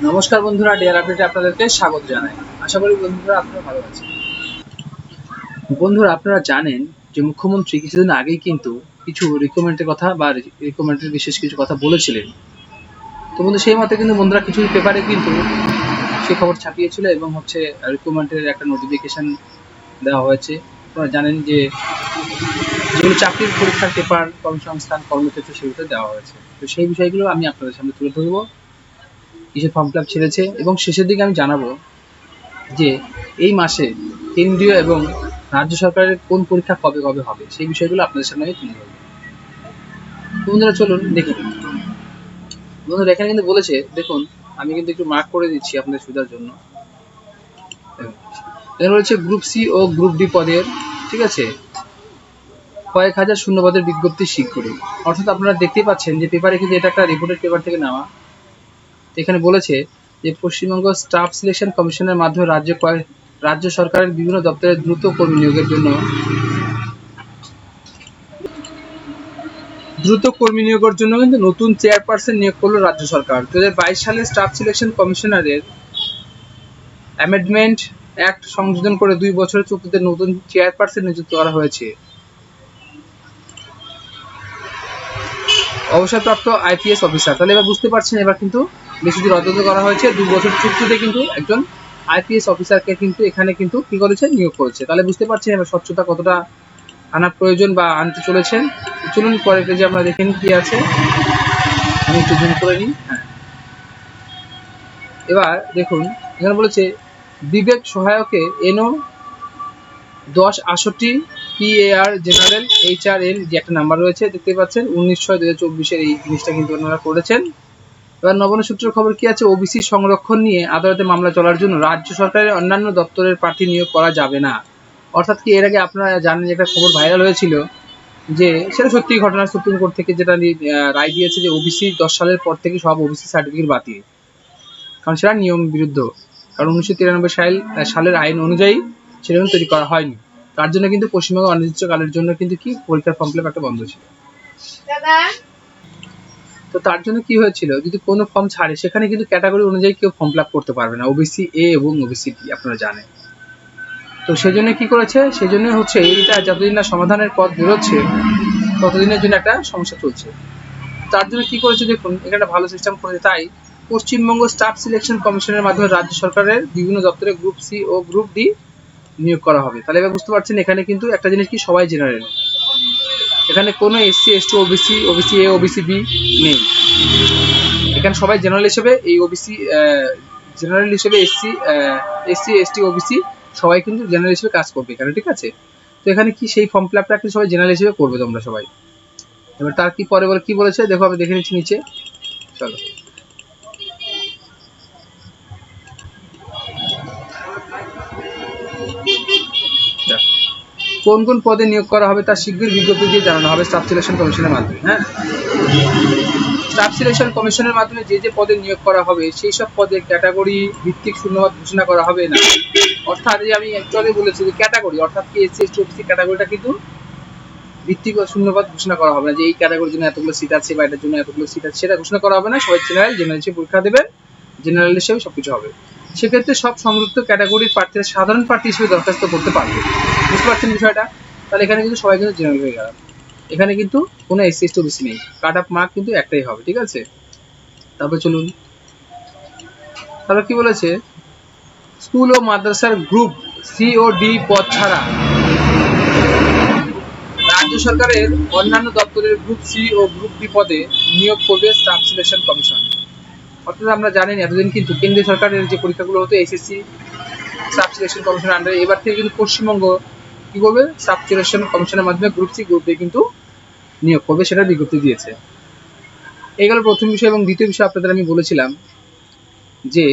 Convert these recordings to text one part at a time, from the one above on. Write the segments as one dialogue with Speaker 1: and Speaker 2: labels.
Speaker 1: নমস্কার বন্ধুরা, ডিয়ার আপডেটে আপনাদেরকে স্বাগত জানাই। আশা করি বন্ধুরা আপনারা ভালো আছেন। বন্ধুরা, আপনারা জানেন যে মুখ্যমন্ত্রী কিছুদিন আগেই কিন্তু কিছু রিকমেন্ডের কথা বা রিকমেন্ডের বিশেষ কিছু কথা বলেছিলেন। তো বন্ধু, সেই মতে কিন্তু বন্ধুরা কিছু পেপারে কিন্তু সে খবর ছাপিয়েছিল এবং রিকমেন্ডের একটা নোটিফিকেশন দেওয়া হয়েছে। আপনারা জানেন যে যেগুলো চাকরির পরীক্ষার পেপার, কর্মসংস্থান, কর্মক্ষেত্রে সেগুলোতে দেওয়া হয়েছে। তো সেই বিষয়গুলো আমি আপনাদের সামনে তুলে ধরবো। কিসের ফর্ম ফিল আপ ছেড়েছে এবং শেষের দিকে আমি জানাবো যে এই মাসে কেন্দ্রীয় এবং রাজ্য সরকারের কোন পরীক্ষা কবে কবে হবে সেই বিষয়গুলো আপনাদের সামনে আমি তুলে ধরবো। বন্ধুরা চলুন দেখুন। বন্ধুরা এখানে কিন্তু বলেছে, দেখুন আমি কিন্তু একটু মার্ক করে দিচ্ছি আপনাদের সুবিধার জন্য। এখানে বলেছে গ্রুপ সি ও গ্রুপ ডি পদের, ঠিক আছে, কয়েক হাজার শূন্যপদের বিজ্ঞপ্তি শীঘ্রই। অর্থাৎ আপনারা দেখতেই পাচ্ছেন যে পেপারে কিন্তু এটা একটা রিপোর্টের পেপার থেকে নেওয়া। এখানে বলেছে যে পশ্চিমবঙ্গ স্টাফ সিলেকশন কমিশনের মাধ্যমে রাজ্য সরকারের বিভিন্ন দপ্তরে দ্রুত কর্মী নিয়োগের জন্য কিন্তু নতুন চেয়ারপারসন নিয়োগ করলো রাজ্য সরকার। 2022 সালে স্টাফ সিলেকশন কমিশনারের অ্যামেন্ডমেন্ট অ্যাক্ট সংশোধন করে 2 বছরের চুক্তিতে নতুন চেয়ারপারসন নিযুক্ত করা হয়েছে। অবসরপ্রাপ্ত আইপিএস অফিসার। তাহলে এবার বুঝতে পারছেন, এবার কিন্তু বেশি দূর অন্তত করা হয়েছে। 2 বছর চুক্তিতে কিন্তু একজন আইপিএস অফিসারকে কিন্তু এখানে কিন্তু কি করেছে, নিয়োগ করেছে। তাহলে বুঝতে পারছেন এবার স্বচ্ছতা কতটা আনার প্রয়োজন বা আনতে চলেছেন। চলুন পরের পেজে আমরা দেখে নিই কি আছে। আমি একটু জুম করে নিই। হ্যাঁ, এবার দেখুন এখানে বলেছে বিবেক সহায়কে এনও 1068 পিএআর জেনারেল এইচআরএন যে একটা নাম্বার রয়েছে দেখতে পাচ্ছেন, 19/6/2024 এই জিনিসটা কিন্তু ওনারা করেছেন। এবার নবান্ন সূত্রের খবর কি আছে, ওবিসি সংরক্ষণ নিয়ে আদালতে মামলা চলার জন্য রাজ্য সরকারের অন্যান্য দপ্তরের প্রার্থী নিয়োগ করা যাবে না। অর্থাৎ কি, এর আগে আপনারা জানেন যে একটা খবর ভাইরাল হয়েছিল যে সেটা সত্যি ঘটনা, সুপ্রিম কোর্ট থেকে যেটা রায় দিয়েছে যে ওবিসি 10 সালের পর থেকে সব ওবিসি সার্টিফিকেট বাতিল, কারণ সেটা নিয়ম বিরুদ্ধ। কারণ 1993 সালের আইন অনুযায়ী সেরকম তৈরি করা হয়নি। তার জন্য কিন্তু পশ্চিমবঙ্গ অনির্দিষ্টকালের জন্য কিন্তু কি পরীক্ষার ফর্ম ফিল আপ একটা বন্ধ ছিল। তো তার জন্য কি হয়েছিল, যদি কোনো ফর্ম ছাড়ে সেখানে কিন্তু ক্যাটাগরি অনুযায়ী কেউ ফর্ম ফিল আপ করতে পারবে না, ওবিসি এ এবং ওবিসি বি আপনারা জানেন। তো সেজন্য কি করেছে, সেজন্য এইটা যতদিন না সমাধানের পথ বেরোচ্ছে ততদিনের জন্য একটা সমস্যা চলছে। তার জন্য কি করেছে দেখুন, এখানে একটা ভালো সিস্টেম করেছে। তাই পশ্চিমবঙ্গ স্টাফ সিলেকশন কমিশনের মাধ্যমে রাজ্য সরকারের বিভিন্ন দপ্তরে গ্রুপ সি ও গ্রুপ ডি নিয়োগ করা হবে। তাহলে এবার বুঝতে পারছেন এখানে কিন্তু একটা জিনিস কি, সবাই জেনারেল, এখানে কোনো SC ST OBC A OBC B নেই। এখানে সবাই জেনারেল হিসেবে এই ওবিসি জেনারেল হিসেবে এসসি এসটি ওবিসি সবাই কিন্তু জেনারেল হিসেবে কাজ করবে এখানে, ঠিক আছে। তো এখানে কি সেই ফর্ম ফিল আপটা কিন্তু সবাই জেনারেল হিসেবে করবে তোমরা সবাই। এবার তার কি পরে বলে কি বলেছে দেখো, আমি দেখে নিচ্ছি নিচে, চলো। কোন কোন পদে নিয়োগ করা হবে তা শীঘ্রই বিজ্ঞপ্তি দিয়ে জানানো হবে স্টাফ সিলেকশন কমিশনের মাধ্যমে। হ্যাঁ, স্টাফ সিলেকশন কমিশনের মাধ্যমে যে যে পদে নিয়োগ করা হবে সেই সব পদে ক্যাটাগরি ভিত্তিক শূন্যপদ ঘোষণা করা হবে না। অর্থাৎ যে আমি অ্যাকচুয়ালি বলেছি যে ক্যাটাগরি, অর্থাৎ কি এসসি এসটি ওবিসি ক্যাটাগরিটা কিন্তু ভিত্তিক শূন্যপদ ঘোষণা করা হবে না, যে এই ক্যাটাগরির জন্য এতগুলো সিট আছে বা এটার জন্য এতগুলো সিট আছে, সেটা ঘোষণা করা হবে না। সবাই জেনারেল হিসেবে পরীক্ষা দেবেন, জেনারেল হিসেবে সবকিছু হবে। সেক্ষেত্রে সব সংযুক্ত ক্যাটাগরির প্রার্থীরা সাধারণ প্রার্থী হিসেবে দরখাস্ত করতে পারবে। বুঝতে পারছেন বিষয়টা? তাহলে এখানে কিন্তু সবাই কিন্তু জেনারেল হয়ে গেল, এখানে কিন্তু কোনো এসসি এসটি ওবিসি নেই। কাট অফ মার্ক কিন্তু একটাই হবে, ঠিক আছে। তারপর চলুন, তারপর কি বলেছে, স্কুল ও মাদ্রাসার গ্রুপ সি ও ডি পদ ছাড়া রাজ্য সরকারের অন্যান্য দপ্তরের গ্রুপ সি ও গ্রুপ ডি পদে নিয়োগ করবে স্টাফ সিলেকশন কমিশন। অর্থাৎ আমরা জানেন এতদিন কিন্তু কেন্দ্রীয় সরকারের যে পরীক্ষাগুলো হতো এসএসসি স্টাফ সিলেকশন কমিশনের আন্ডারে, এবার থেকে কিন্তু পশ্চিমবঙ্গ কি করবে, স্টাফ সিলেকশন কমিশনের মাধ্যমে গ্রুপ সি গ্রুপ ডি কিন্তু নিয়োগ করবে, সেটা বিজ্ঞপ্তি দিয়েছে। এই গেল প্রথম বিষয়। এবং দ্বিতীয় বিষয় আপনাদের আমি বলেছিলাম যে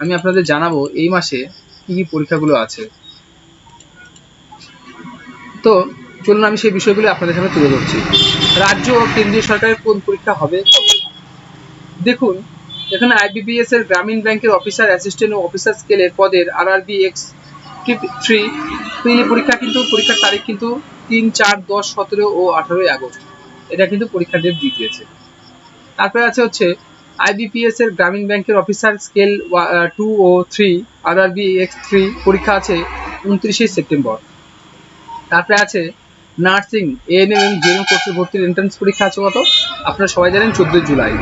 Speaker 1: আমি আপনাদের জানাবো এই মাসে কি কি পরীক্ষাগুলো আছে। তো চলুন আমি সেই বিষয়গুলো আপনাদের সামনে তুলে ধরছি। রাজ্য ও কেন্দ্রীয় সরকারের কোন পরীক্ষা হবে দেখুন, এখানে আইবিপিএস এর গ্রামীণ ব্যাংকের অফিসার অ্যাসিস্ট্যান্ট ও অফিসার স্কেলের পদের RRB X3 পরীক্ষা, কিন্তু পরীক্ষার তারিখ কিন্তু 3, 4, 10, 17 ও 18 আগস্ট, এটা কিন্তু পরীক্ষার ডেট দিয়ে দিয়েছে। তারপরে আছে আইবিপিএস এর গ্রামীণ ব্যাংকের অফিসার স্কেল 2 ও 3 আরআরবি X3 পরীক্ষা আছে 29 সেপ্টেম্বর। তারপরে আছে নার্সিং এএনএম এবং জিএনএম কোর্সে ভর্তির এন্ট্রান্স পরীক্ষা আছে কত, আপনারা সবাই জানেন 14 জুলাই।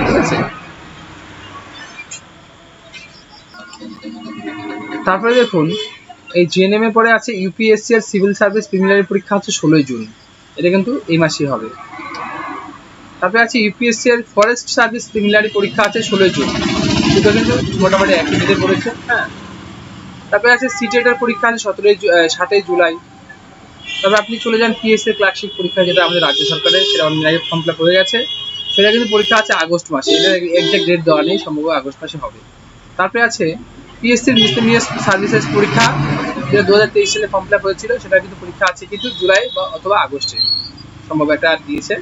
Speaker 1: ঠিক আছে, তারপরে দেখুন এই জিএনএম এর পরে আছে ইউপিএসসি এর সিভিল সার্ভিস প্রিলিমিনারি পরীক্ষা হচ্ছে 16 জুন, এটা কিন্তু এই মাসেই হবে। তারপরে আছে ইউপিএসসি এর ফরেস্ট সার্ভিস প্রিলিমিনারি পরীক্ষা আছে 16 জুন, দুটো কিন্তু মোটামুটি একই ডেটে পড়েছে। হ্যাঁ, তারপরে আছে সিটেট এর পরীক্ষা আছে 7 জুলাই। তারপরে আপনি চলে যান পিএসসি ক্লার্কশিপ পরীক্ষা, যেটা আমাদের রাজ্য সরকারের, সেটা অনলাইন আগে ফর্ম ফিল আপ হয়ে গেছে, সেটা কিন্তু পরীক্ষা আছে আগস্ট মাসে, এটা এক্সাক্ট ডেট দেওয়া নেই, সম্ভবত আগস্ট মাসে হবে। তারপরে আছে পিএসসির মিসলেনিয়াস সার্ভিসেস পরীক্ষা, যেটা 2023 সালে ফর্ম ফিল আপ হয়েছিল, সেটা কিন্তু পরীক্ষা আছে কিন্তু জুলাই বা অথবা আগস্টে, সম্ভব একটা দিয়েছে।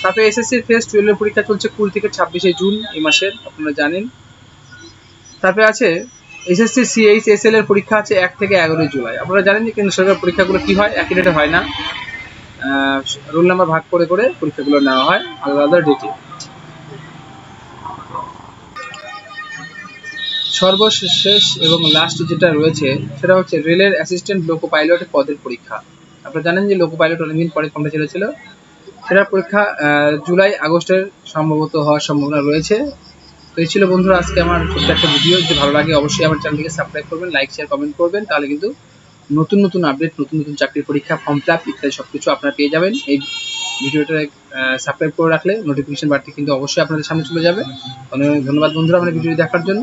Speaker 1: তারপরে এসএসসি ফেজ 12 এর পরীক্ষা চলছে 20 থেকে 26 জুন এই মাসের, আপনারা জানেন। তারপরে আছে এসএসসি সিএইচএসএল এর পরীক্ষা আছে 1 থেকে 11 জুলাই। আপনারা জানেন যে কেন্দ্র সরকার পরীক্ষাগুলো কি হয়, একই ডেটে হয় না, রোল নাম্বার ভাগ করে করে পরীক্ষাগুলো নেওয়া হয় আলাদা আলাদা ডেটে। সর্বশেষ এবং লাস্ট যেটা রয়েছে সেটা হচ্ছে রেলের অ্যাসিস্ট্যান্ট লোকো পাইলট পদের পরীক্ষা। আপনারা জানেন যে লোকো পাইলট অনেকদিন পরে ফর্মটা ছেড়েছিল, সেটার পরীক্ষা জুলাই আগস্টের সম্ভবত হওয়ার সম্ভাবনা রয়েছে। তো এই ছিল বন্ধুরা আজকে আমার ছোট্ট একটা ভিডিও। যদি ভালো লাগে অবশ্যই আমার চ্যানেলটিকে সাবস্ক্রাইব করবেন, লাইক শেয়ার কমেন্ট করবেন, তাহলে কিন্তু নতুন নতুন আপডেট, নতুন নতুন চাকরির পরীক্ষা, ফর্ম ফিল আপ ইত্যাদি সবকিছু আপনারা পেয়ে যাবেন। এই ভিডিওটা সাবস্ক্রাইব করে রাখলে নোটিফিকেশন বাড়তি কিন্তু অবশ্যই আপনাদের সামনে চলে যাবে। অনেক ধন্যবাদ বন্ধুরা আমার ভিডিও দেখার জন্য।